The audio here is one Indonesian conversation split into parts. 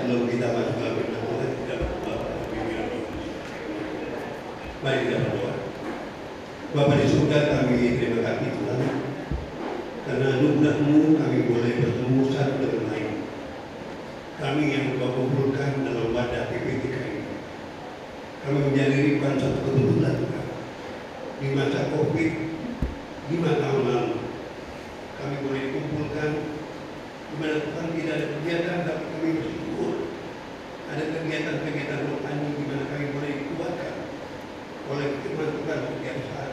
sebelum kita masuk dalam firman Tuhan, kita berdoa. Mari kita berdoa. Bapa di surga, kami terima kasih Tuhan, karena anugerah-Mu kami boleh bertemu satu dengan lain. Kami yang Kau kumpulkan dalam wadah PPTK ini, kami menyadari bukan satu kebetulan Tuhan. Di masa COVID 5 tahun lalu, kami boleh dikumpulkan di mana Tuhan tidak ada kegiatan, tapi kami bersyukur ada kegiatan-kegiatan rohani di mana kami boleh dikuatkan oleh firman Tuhan setiap saat,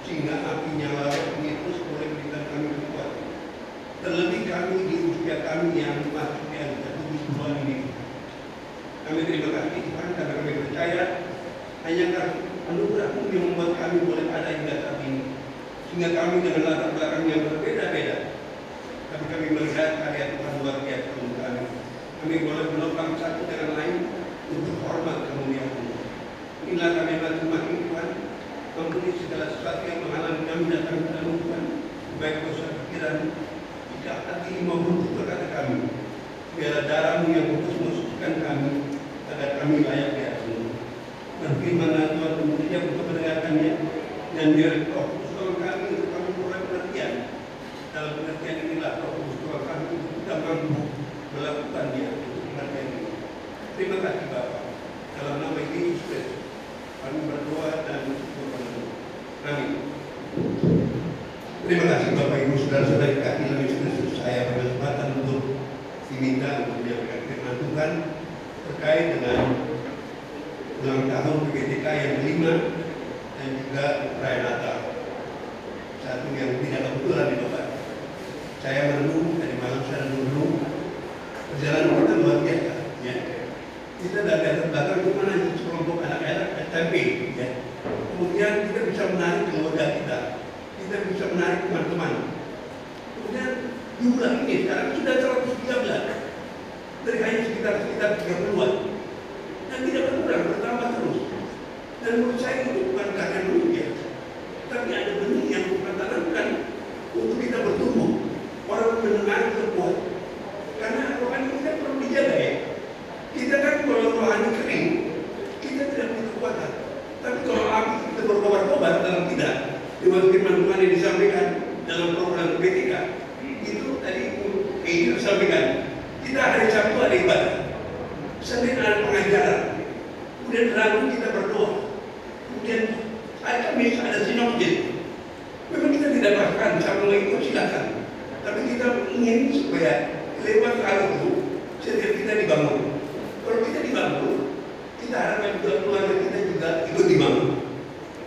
sehingga api nyala ini terus boleh memberikan kami kekuatan. Terlebih kami di usia kami yang masuk di antara 70-an ini, kami terima kasih Tuhan karena kami percaya hanya karena anugerah-Mu yang membuat kami boleh ada hingga saat ini, sehingga kami dengan latar belakang yang berbeda-beda, tapi kami melihat karya Tuhan luar biasa untuk kami. Kami boleh menopang satu dengan lain untuk hormat kemuliaan-Mu. Inilah kami masing-masing Tuhan, ampuni segala sesuatu yang menghalangi kami datang kepadamu Tuhan, baik dosa pikiran, jika hati maupun tutur kata kami. Biarlah darah-Mu yang kudus mensucikan kami, agar kami layak di atas-Mu. Dan firman Tuhan kemudian untuk mendengarkannya, dan biar Roh Kudus tolong kami untuk kami mulai pengertian. Dalam pengertian inilah Roh Kudus tolong kami untuk kita mampu melakukannya untuk pengertian ini. Terima kasih Bapa. Dalam nama Yesus Kristus kami berdoa dan berdoa. Amin. Terima kasih Bapak Ibu Saudara-saudara dikasihi dalam Yesus Kristus. Saya berkesempatan untuk diminta untuk menyampaikan firman Tuhan terkait dengan ulang tahun PPTK yang kelima dan juga perayaan Natal. Satu yang tidak kebetulan di Bapak. Saya merenung tadi malam, saya merenung perjalanan kita luar biasa. Ya. Kita dari atas belakang cuma hanya sekelompok anak-anak SMP. Ya. Kemudian kita bisa menarik keluarga kita. Kita bisa menarik teman-teman. Kemudian jumlah ini sekarang sudah 113 dari hanya sekitar 30-an. Dan tidak berkurang, bertambah terus. Dan menurut saya itu bukan karena dunia, tapi ada benih yang kita tanamkan untuk kita bertumbuh. Orang mendengar terbuat. Karena rohani kita perlu dijaga ya. Kita kan kalau rohani kering, kita tidak punya kekuatan. Tapi kalau api kita berkobar-kobar dalam tidak, lewat firman Tuhan yang disampaikan dalam program PPTK, itu tadi itu disampaikan. Kita hari Sabtu ada ibadah. Senin ada pengajaran, kemudian Rabu kita berdoa, kemudian hari Kamis ada sinopsis. Memang kita tidak bahkan sama mengikut silakan, tapi kita ingin supaya lewat hal itu setiap kita dibangun. Kalau kita dibangun, kita harapkan juga keluarga kita juga ikut dibangun,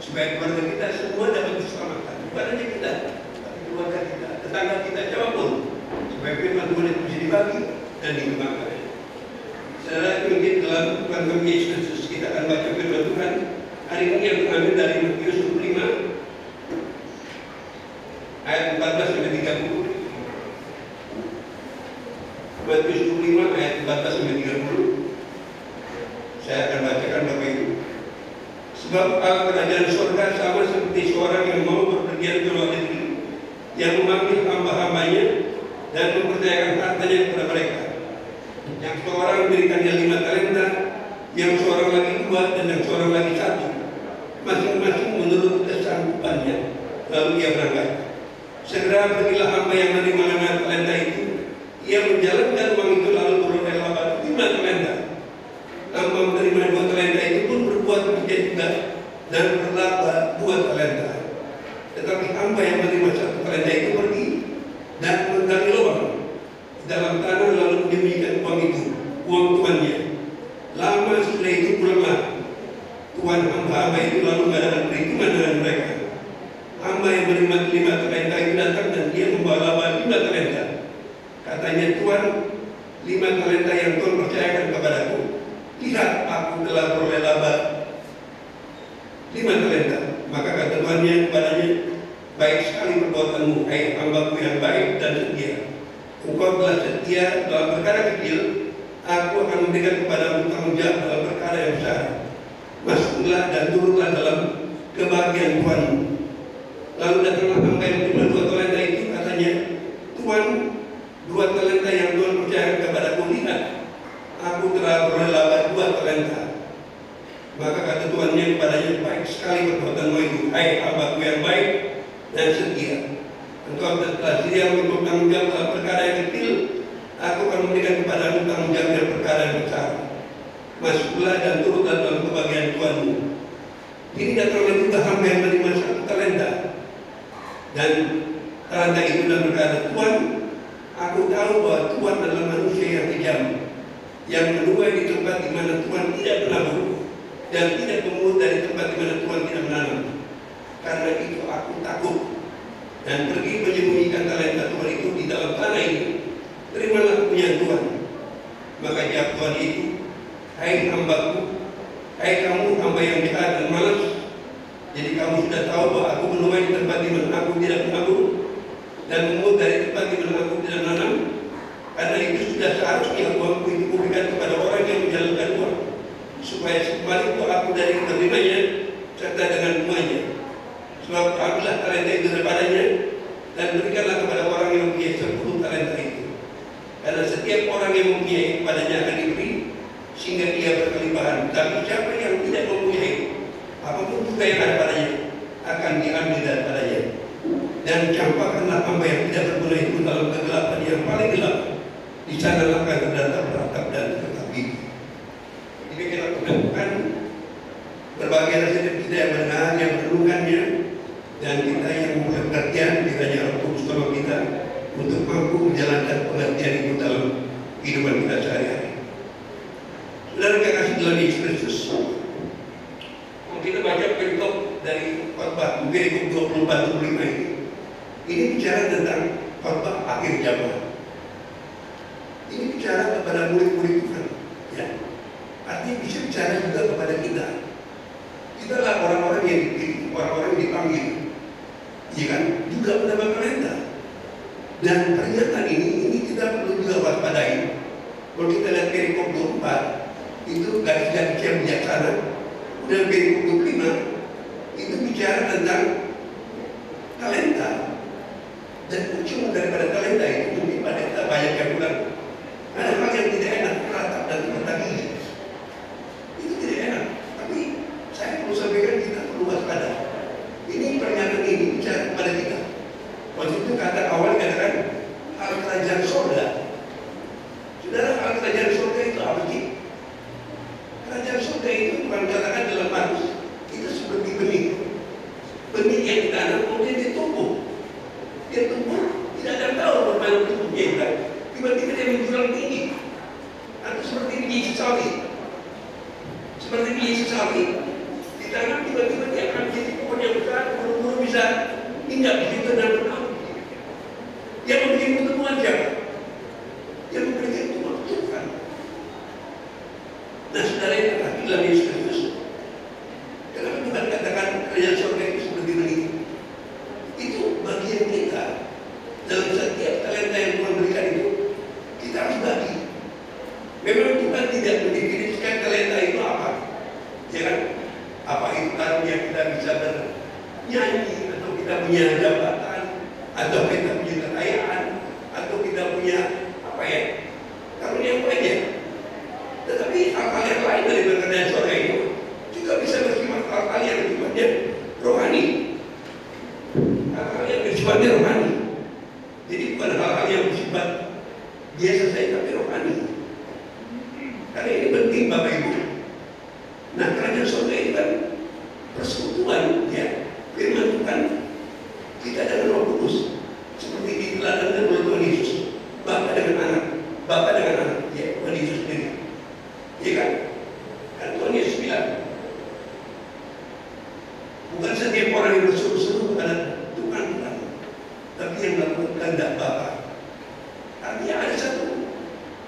supaya keluarga kita semua dapat diselamatkan. Bukan hanya kita, tapi keluarga kita, tetangga kita, siapapun, supaya firman Tuhan itu bisa dibagi dan dikembangkan. Saudara, mungkin dalam program Yesus kita akan baca firman Tuhan hari ini yang mengambil dari Matius 25 ayat 14 sampai 30. Matius 25 ayat 14 sampai 30. Saya akan bacakan Bapak Ibu. Sebab kerajaan surga sama seperti seorang yang mau berpergian ke luar negeri, yang memanggil hamba-hambanya dan mempercayakan hartanya kepada mereka. Yang seorang memberikannya 5 talenta, yang seorang lagi 2, dan yang seorang lagi 1, masing-masing menurut kesanggupannya. Lalu ia berangkat. Segera pergilah hamba yang menerima 5 talenta itu. Ia menjalankan uang itu lalu beroleh laba 5 talenta. Hamba menerima 2 talenta itu pun berbuat demikian juga dan berlaba 2 talenta. Tetapi hamba yang menerima 1 talenta itu pergi dan menggali lubang dalam tanah lalu menyembunyikan uang itu, uang tuannya. Lama setelah itu pulanglah tuan hamba-hamba itu lalu mengadakan perhitungan dengan mereka. Hamba yang menerima 5 talenta itu datang dan dia membawa laba 5 talenta. Katanya, Tuan, 5 talenta yang Tuhan percayakan kepadaku, lihat aku telah beroleh laba 5 talenta. Maka kata tuannya kepadanya, baik sekali perbuatanmu, hai hambaku yang baik dan setia. Engkau telah setia dalam perkara kecil, aku akan memberikan kepadamu tanggung jawab dalam perkara yang besar. Masuklah dan turutlah dalam kebahagiaan Tuhanmu. Lalu datanglah hamba yang menerima 2 talenta itu, katanya, Tuan, 2 talenta yang Tuhan percayakan kepadaku, lihat aku telah berrela berbuat talenta. Maka kata tuannya kepadanya, baik sekali perbuatanmu itu, hai hambaku yang baik dan setia. Engkau telah sedia untuk tanggung jawab dalam perkara yang kecil, aku akan memberikan kepadamu tanggung jawab dalam perkara yang besar. Masuklah dan turutlah dalam kebahagiaan Tuhanmu. Ini datanglah juga hamba yang menerima satu talenta, dan talenta itu dalam berkata, Tuhan, aku tahu bahwa Tuhan adalah manusia yang kejam, yang menuai di tempat di mana Tuhan tidak menabur, dan tidak memungut dari tempat di mana Tuhan tidak menanam. Karena itu aku takut dan pergi menyembunyikan talenta Tuhan itu di dalam tanah ini. Terimalah kepunyaan Tuhan. Maka jawab Tuhan itu, hai hambaku, hai kamu hamba yang jahat dan malas. Jadi kamu sudah tahu bahwa aku menuai di tempat di mana aku tidak menabur, dan memungut dari tempat di mana aku tidak menanam. Karena itu sudah seharusnya uangku itu kuberikan kepada orang yang menjalankan uang, supaya sebalikku aku dari menerimanya serta dengan bunganya. Sebab ambillah talenta itu daripadanya dan berikanlah kepada orang yang mempunyai 10 talenta itu. Karena setiap orang yang mempunyai kepadanya akan diberi, sehingga dia berkelimpahan. Tapi siapa yang tidak mempunyai, apapun juga yang ada padanya akan diambil daripadanya. Dan campakkanlah hamba yang tidak berguna itu dalam kegelapan yang paling gelap. Di sanalah akan terdatang beratap dan tertabi. Ini kita lakukan berbagai hasil kita yang benar, yang merenungkannya, dan kita yang mempunyai pengertian, kiranya Roh Kudus tolong kita untuk mampu menjalankan pengertian itu dalam kehidupan kita sehari-hari. Saudara kekasih dalam Yesus Kristus, kita baca perikop dari khotbah perikop 24-25 ini. Ini bicara tentang khotbah akhir zaman. Ini bicara kepada murid-murid Tuhan, ya. Artinya bisa bicara juga kepada kita. Kita lah orang-orang yang dipilih, orang-orang yang dipanggil, ya kan? Juga mendapat talenta. Dan pernyataan ini kita perlu juga waspadai. Kalau kita lihat perikop 24, itu garis-garis yang bijaksana. Dan perikop 25 itu bicara tentang talenta. Dan ujung daripada talenta itu mungkin pada kita banyak yang bilang ada hal yang tidak enak, beratap dan tertagih. Itu tidak enak. Tapi saya perlu sampaikan kita perlu waspada. Ini pernyataan ini bicara kepada kita. Waktu itu kata awal katakan hal kerajaan surga. Saudara, hal kerajaan surga itu apa sih? Kerajaan surga itu bukan katakan dalam Markus, itu seperti benih. Benih yang ditanam kemudian ditumbuh. Dia tumbuh, tidak ada yang tahu bagaimana tumbuhnya itu. Tiba-tiba dia menjulang tinggi. Atau seperti biji sesawi. Seperti biji sesawi ditanam, tiba-tiba dia akan menjadi pohon yang besar, buru-buru bisa hinggap di situ dan berkembang. Yang memberikan pertemuan siapa? Yang memberikan pertemuan Tuhan. Nah, saudara yang terhati dalam Yesus Kristus, kenapa Tuhan katakan kerajaan surga itu seperti benih? Itu bagian kita. Dalam setiap talenta yang Tuhan berikan itu, kita harus bagi. Memang Tuhan tidak mendefinisikan talenta itu apa, ya kan? Apa itu karunia kita bisa bernyanyi, atau kita punya jabatan, atau kita punya kekayaan, atau kita punya apa ya, karunia apa aja. Tetapi hal-hal yang lain dari kerajaan surga itu juga bisa bersifat hal-hal yang sifatnya rohani, hal-hal yang bersifatnya rohani. Jadi bukan hal-hal yang bersifat biasa saja, tapi rohani. Karena ini penting Bapak Ibu. Nah, kerajaan surga itu kan persekutuan, ya, firman Tuhan kita dengan Roh Kudus, seperti diteladankan oleh Tuhan Yesus, Bapa dengan anak, Bapa dengan anak, ya, Tuhan Yesus sendiri, ya kan? Dan Tuhan Yesus bilang, bukan setiap orang yang berseru-seru kepada Tuhan, tapi yang melakukan kehendak Bapa. Artinya ada satu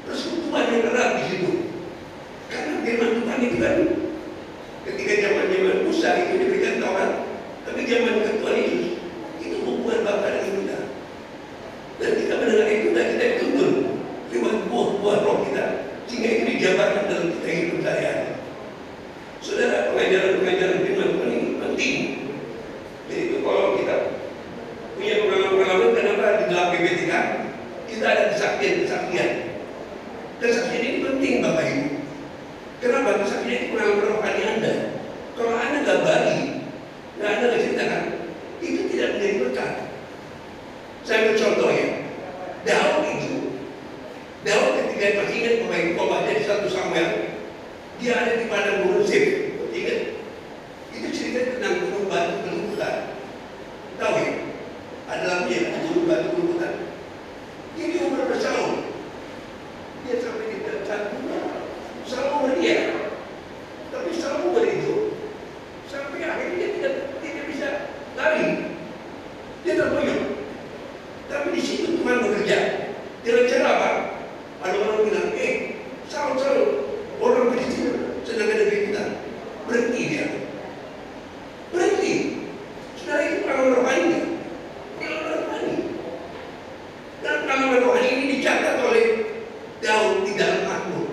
persekutuan yang erat di situ. Karena firman Tuhan itu kan ketika zaman Musa itu diberikan Taurat, tapi zaman Tuhan Yesus itu hubungan Bapa dengan kita. Dan kita mendengar itu dan kita dituntun lewat buah-buah roh kita, sehingga itu dijabarkan dalam kita hidup sehari-hari. Saudara, pengajaran-pengajaran firman Tuhan ini penting. Jadi itu kalau kita punya pengalaman-pengalaman, kenapa di dalam PPTK kita ada kesaksian. Kesaksian ini penting. penting Bapak Ibu. Kenapa? Saksinya itu pengalaman rohani Anda. Kalau Anda nggak bagi, nggak Anda nggak ceritakan, itu tidak menjadi berkat. Saya ambil contoh ya. Daud ketika masih ingat Bapak Ibu, khotbahnya di 1 Samuel, dia ada di padang gurun Zif. Ingat? Itu cerita tentang gunung batu gelumputan. Tahu ya? Ada lagunya, gunung batu gelumputan. Dia di umur bertahun. Dia sampai di dekat selalu berdia. Tapi selalu beritu. Sampai akhirnya dia tidak bisa lari. Dia terboyong. Tapi di situ Tuhan bekerja. Dengan cara apa? Ada orang bilang, Saul, orang Filistin sedang ada di kita. Berhenti dia. Berhenti. Saudara, itu pengalaman rohani. Pengalaman rohani. Dan pengalaman rohani ini dicatat oleh Daud di dalam Mazmur.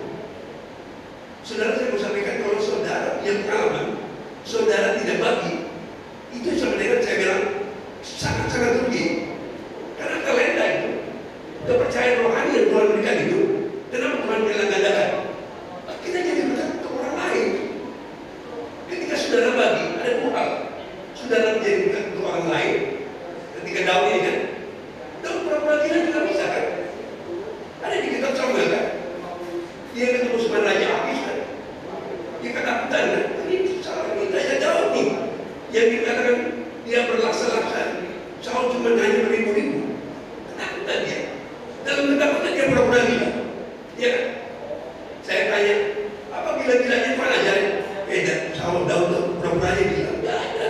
Saudara, saya mau sampaikan, kalau saudara punya pengalaman, saudara tidak bagi, itu sama dengan saya bilang sangat-sangat rugi. Karena talenta itu, kepercayaan rohani yang Tuhan berikan itu, kenapa Tuhan bilang gandakan? Kita jadi berkat ke orang lain. Ketika saudara bagi, ada 2 hal. Saudara menjadi berkat untuk orang lain. Ketika Daud ini kan, Daud pura-pura tidak juga bisa kan? Ada di kitab Samuel kan? Dia ketemu sama Raja Akis kan? Dia ketakutan kan? Ini salah ini Raja Daud nih. Yang dikatakan dia berlaksa-laksa. Saul cuma hanya beribu-ribu. Ketakutan dia. Dalam ketakutan dia pura-pura gila. Iya kan? Saya tanya, apa gila-gilanya Tuhan ajarin? Beda. Saul, Daud pura-pura aja gila. Tidak ada.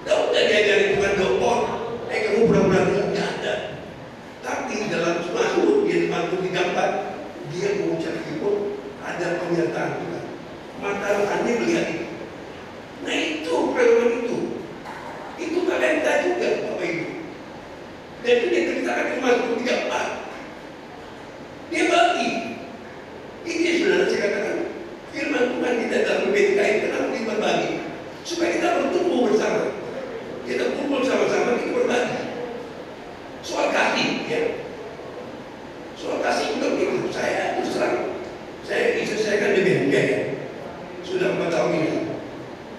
Daud tidak diajarin Tuhan dokter. Kamu pura-pura gila. Tidak ada. Tapi dalam Mazmur, dia di Mazmur 34, dia mengucap itu ada penyertaan Tuhan. Mata rohani melihat itu. Nah itu pengalaman itu. Itu talenta juga Bapak Ibu. Dan itu dia ceritakan di Mazmur 34. Dia bagi. Ini sebenarnya saya katakan firman Tuhan kita dalam PPKI, kenapa kita berbagi? Supaya kita bertumbuh bersama. Kita kumpul sama-sama, kita berbagi. Soal kasih, ya. Soal kasih juga begitu. Saya terus terang, istri saya kan demensia ya. Sudah 4 tahun ini.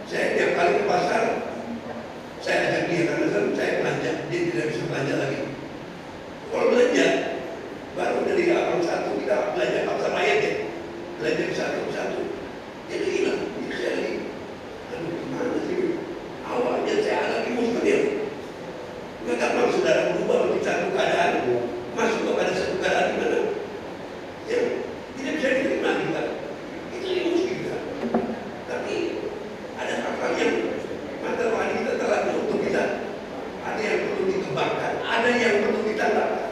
Saya tiap kali ke pasar, saya ajak dia karena saya belanja, dia tidak bisa belanja lagi. Kalau belanja, baru dari abang satu kita belanja paksa bayar ya, belanja satu-satu. Jadi hilang, jadi saya lagi, aduh gimana sih? Awalnya saya lagi mustahil. Nggak gampang saudara berubah menjadi satu keadaan, masuk kepada satu keadaan di mana ya tidak bisa diterima kita. Itu ilmu kita. Tapi ada hal-hal yang mata rohani kita telah untuk kita. Ada yang perlu dikembangkan, ada yang perlu ditambahkan.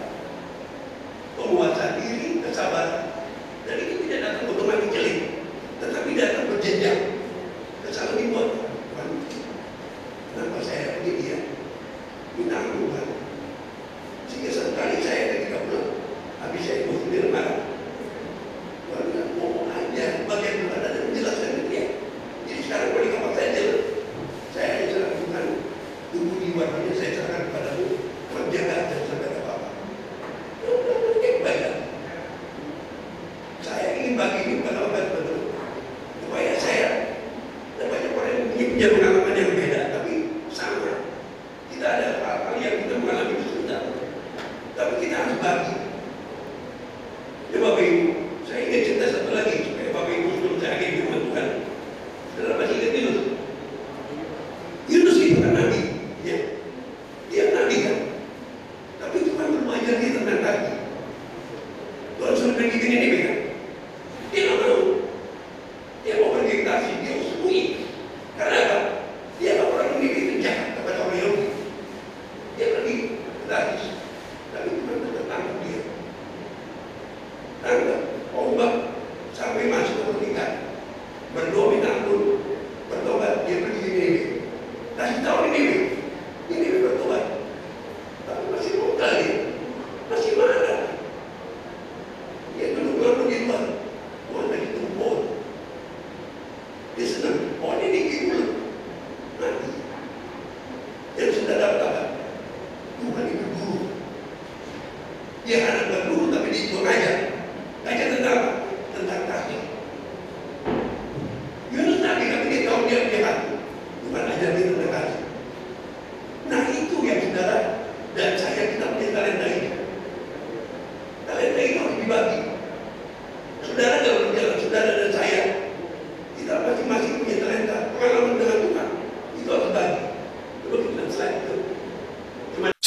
Penguasaan diri, kesabaran. Dan itu tidak datang otomatis jelek, tetapi datang berjenjang. Kesalahan dibuat. Kenapa saya begini ya? Minta Tuhan. Sehingga sekali saya ketika pulang, habis saya mau sendiri marah. Tuhan bilang, ngomong aja, bagian Tuhan ada menjelaskan itu ya. Jadi sekarang kalau di kamar saya jelas, saya serahkan Tuhan. Tunggu di warnanya saya serahkan kepadamu. Tuhan jaga dan sampai apa-apa. Baiklah. Saya ingin bagi ini bukan apa betul. Supaya saya dan banyak orang yang punya pengalaman yang beda, tapi sama. Kita ada hal-hal yang kita mengalami kesulitan, tapi kita harus bagi. Ya Bapak Ibu, saya ingin cerita satu lagi supaya Bapak Ibu sebelum saya akhiri firman Tuhan. Saudara masih ingat Yunus? Yunus itu kan nabi, ya. Dia nabi kan. Tapi Tuhan belum ajar dia tentang kaki. Tuhan suruh pergi ke Niniwe kan? Dia nggak mau. Dia mau pergi ke Tarsis, dia mau sembunyi. Karena apa? Dia nggak orang Niniwe itu jahat kepada orang Yahudi. Dia pergi ke Tarsis, tapi Tuhan tetap tangkap dia. Tangkap, ombak sampai masuk ke pertigaan. Berdoa minta ampun, bertobat, dia pergi ke Niniwe. Kasih tahu Niniwe bertobat. Tapi masih muda dia, masih marah. Dia duduk lalu di luar, Tuhan lagi tumpul. Dia senang, oh ini gimana? Nanti. Yang sudah dapat apa? Tuhan itu guru. Dia anak guru tapi dibuang aja. Aja tentang apa?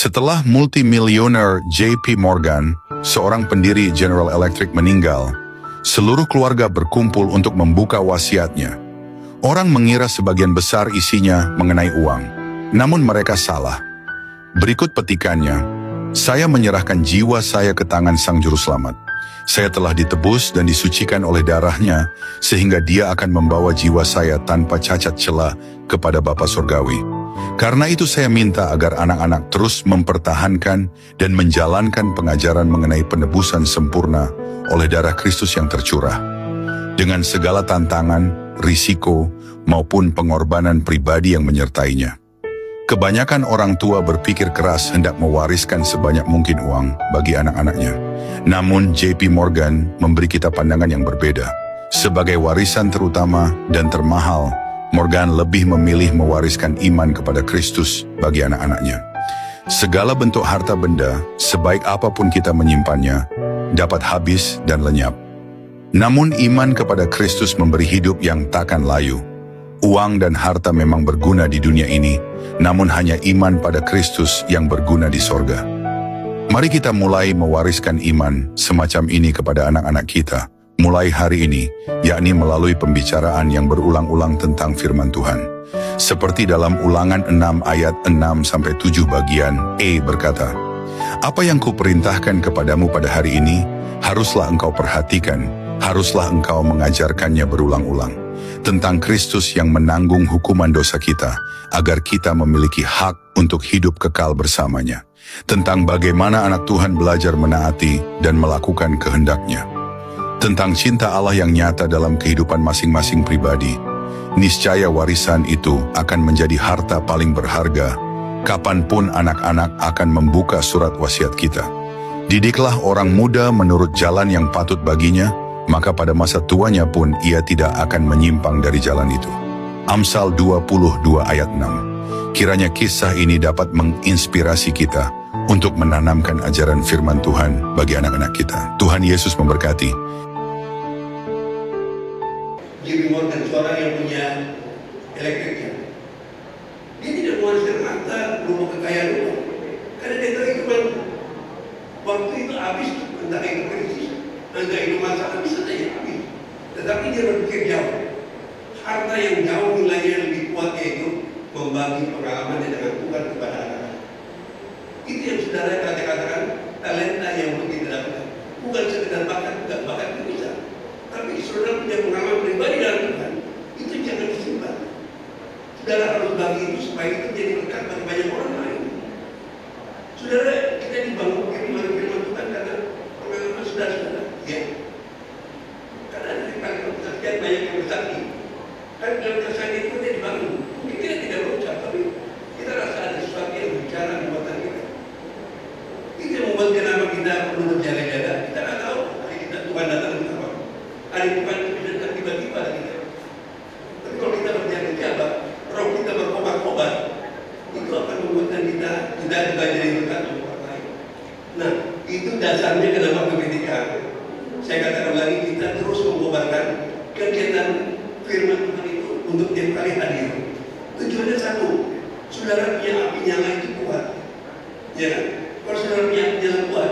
Setelah multimilioner JP Morgan, seorang pendiri General Electric meninggal, seluruh keluarga berkumpul untuk membuka wasiatnya. Orang mengira sebagian besar isinya mengenai uang, namun mereka salah. Berikut petikannya, "Saya menyerahkan jiwa saya ke tangan Sang Juru Selamat. Saya telah ditebus dan disucikan oleh darahnya, sehingga dia akan membawa jiwa saya tanpa cacat celah kepada Bapa Surgawi. Karena itu saya minta agar anak-anak terus mempertahankan dan menjalankan pengajaran mengenai penebusan sempurna oleh darah Kristus yang tercurah. Dengan segala tantangan, risiko, maupun pengorbanan pribadi yang menyertainya. Kebanyakan orang tua berpikir keras hendak mewariskan sebanyak mungkin uang bagi anak-anaknya. Namun JP Morgan memberi kita pandangan yang berbeda. Sebagai warisan terutama dan termahal, Morgan lebih memilih mewariskan iman kepada Kristus bagi anak-anaknya. Segala bentuk harta benda, sebaik apapun kita menyimpannya, dapat habis dan lenyap. Namun iman kepada Kristus memberi hidup yang takkan layu. Uang dan harta memang berguna di dunia ini, namun hanya iman pada Kristus yang berguna di sorga. Mari kita mulai mewariskan iman semacam ini kepada anak-anak kita, mulai hari ini, yakni melalui pembicaraan yang berulang-ulang tentang firman Tuhan. Seperti dalam Ulangan 6 ayat 6-7 bagian E berkata, "Apa yang kuperintahkan kepadamu pada hari ini, haruslah engkau perhatikan, haruslah engkau mengajarkannya berulang-ulang. Tentang Kristus yang menanggung hukuman dosa kita, agar kita memiliki hak untuk hidup kekal bersamanya. Tentang bagaimana anak Tuhan belajar menaati dan melakukan kehendak-Nya. Tentang cinta Allah yang nyata dalam kehidupan masing-masing pribadi. Niscaya warisan itu akan menjadi harta paling berharga, kapanpun anak-anak akan membuka surat wasiat kita. Didiklah orang muda menurut jalan yang patut baginya, maka pada masa tuanya pun ia tidak akan menyimpang dari jalan itu." Amsal 22 ayat 6. Kiranya kisah ini dapat menginspirasi kita untuk menanamkan ajaran firman Tuhan bagi anak-anak kita. Tuhan Yesus memberkati. JP Morgan seorang yang punya elektriknya. Dia tidak mewariskan harta, rumah kekayaan rumah. Karena dia tahu itu kan waktu itu habis, entah itu krisis, entah itu masalah, bisa saja habis. Tetapi dia berpikir jauh. Harta yang jauh nilainya lebih kuat, yaitu membagi pengalaman dengan Tuhan kepada anak-anak. Itu yang saudara katakan talenta yang perlu kita dapatkan. Bukan sekedar bakat, bukan bakat itu bisa. Tapi saudara punya pengalaman pribadi dalam Tuhan, itu jangan disimpan. Saudara harus bagi itu supaya itu jadi berkat bagi banyak orang lain. Saudara, kita dibangun firman Tuhan karena pengalaman saudara-saudara. Ya. Karena dari panggilan kesaksian banyak yang bersaksi. Kan dalam kesaksian itu kita dibangun. Mungkin kita tidak berucap, tapi kita rasa ada sesuatu yang bicara di mata kita. Itu yang membuat kenapa kita perlu berjaga-jaga. Kita tidak tahu hari kita Tuhan datang ke apa. Hari Tuhan itu bisa datang tiba-tiba kita. Tapi kalau kita berjaga-jaga, roh kita berkobar-kobar, itu akan membuatkan kita tidak juga jadi berkat untuk orang lain. Nah, itu dasarnya kenapa PPTK. Saya katakan lagi, kita terus mengobarkan kegiatan firman Tuhan itu untuk tiap kali hadir. Tujuannya satu, saudara punya api nyala itu kuat. Ya kan? Kalau saudara punya api nyala kuat,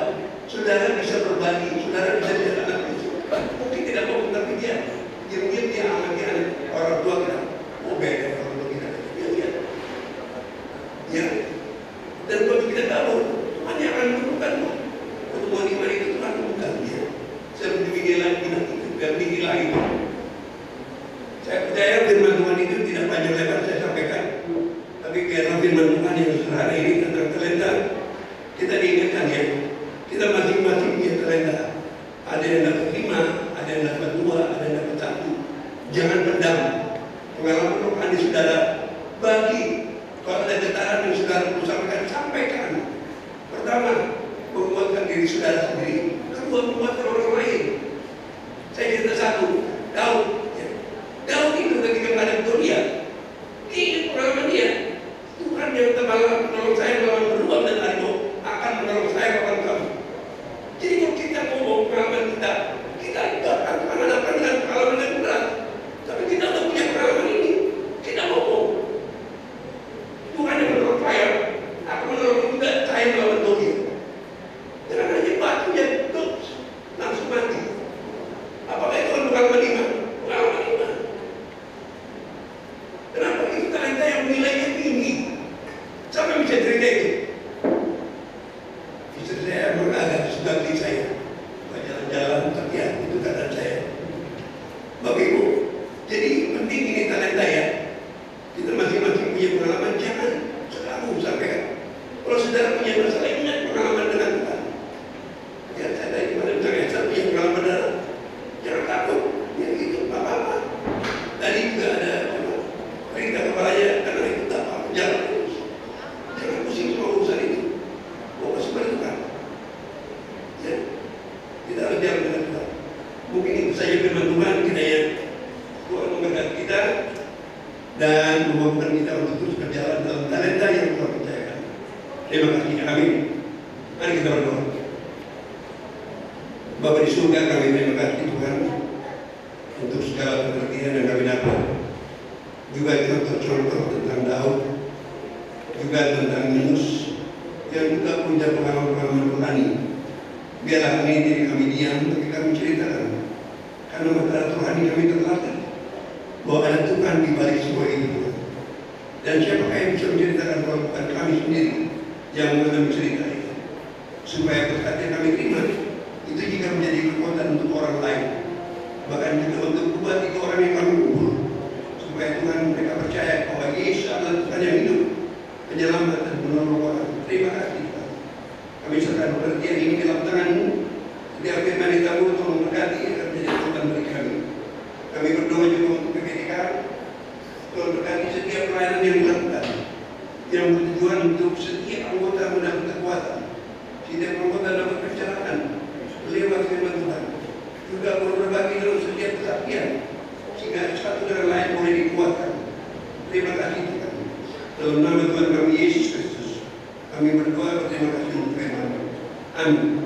saudara bisa berbagi, saudara bisa jadi anak Yesus. Mungkin tidak mau, tapi dia amati anak orang tua kita. Oh, beda orang tua kita. Ya. Dan kalau kita tahu, Tuhan yang akan menentukan pertemuan iman itu Tuhan bukan dia. Seperti begini lagi. Saya percaya firman Tuhan itu tidak panjang lebar saya sampaikan. Tapi karena firman Tuhan yang sederhana ini tentang talenta, kita diingatkan ya, kita masing-masing punya talenta. Ada yang dapat 5, ada yang dapat 2, ada yang dapat 1. Jangan pendam. Pengalaman rohani saudara bagi. Kalau ada getaran yang saudara perlu sampaikan. Pertama, menguatkan diri saudara sendiri. Kedua, menguatkan orang lain. Saya cerita satu, Daud. Daud itu ketika menghadapi Goliat, ini pengalaman dia. Tuhan yang menolong saya melawan beruang dan harimau akan menolong saya melawan kamu. Jadi kalau kita mau pengalaman kita tidak akan menghadapan dengan pengalaman yang berat. Tapi kita sudah punya pengalaman ini, kita mau. Tuhan yang menolong saya akan menolong juga saya firman Tuhan, kiranya Tuhan memberkati kita dan memampukan kita untuk terus berjalan dalam talenta yang Tuhan percayakan. Terima kasih. Amin. Mari kita berdoa. Bapa di surga, kami terima kasih Tuhan untuk segala pengertian yang kami dapat. Juga contoh-contoh tentang Daud, juga tentang Yunus, yang juga punya pengalaman-pengalaman rohani. Biarlah kami diri kami diam, tapi kami ceritakan. Karena mata rohani kami terlatih bahwa ada Tuhan di balik semua itu. Dan siapakah yang bisa menceritakan bahwa bukan kami sendiri yang mengalami cerita itu. Supaya berkat yang kami terima itu jika menjadi kekuatan untuk orang lain, bahkan juga untuk membuat itu orang yang kami kumpul, supaya Tuhan mereka percaya bahwa Yesus adalah Tuhan yang hidup, penyelamat dan penolong orang. Terima kasih Tuhan. Kami serahkan pengertian ini dalam tangan-Mu. Setiap firman di tamu Tuhan memberkati akan menjadi kekuatan bagi kami. Kami berdoa juga untuk PPTK. Tuhan berkati setiap pelayanan yang dilakukan, yang bertujuan untuk setiap anggota mendapat kekuatan, setiap anggota dapat perjalanan lewat firman Tuhan, juga berbagi dalam setiap kesaksian, sehingga satu dengan lain boleh dikuatkan. Terima kasih Tuhan. Dalam nama Tuhan kami Yesus Kristus, kami berdoa berterima kasih untuk firman. Amin.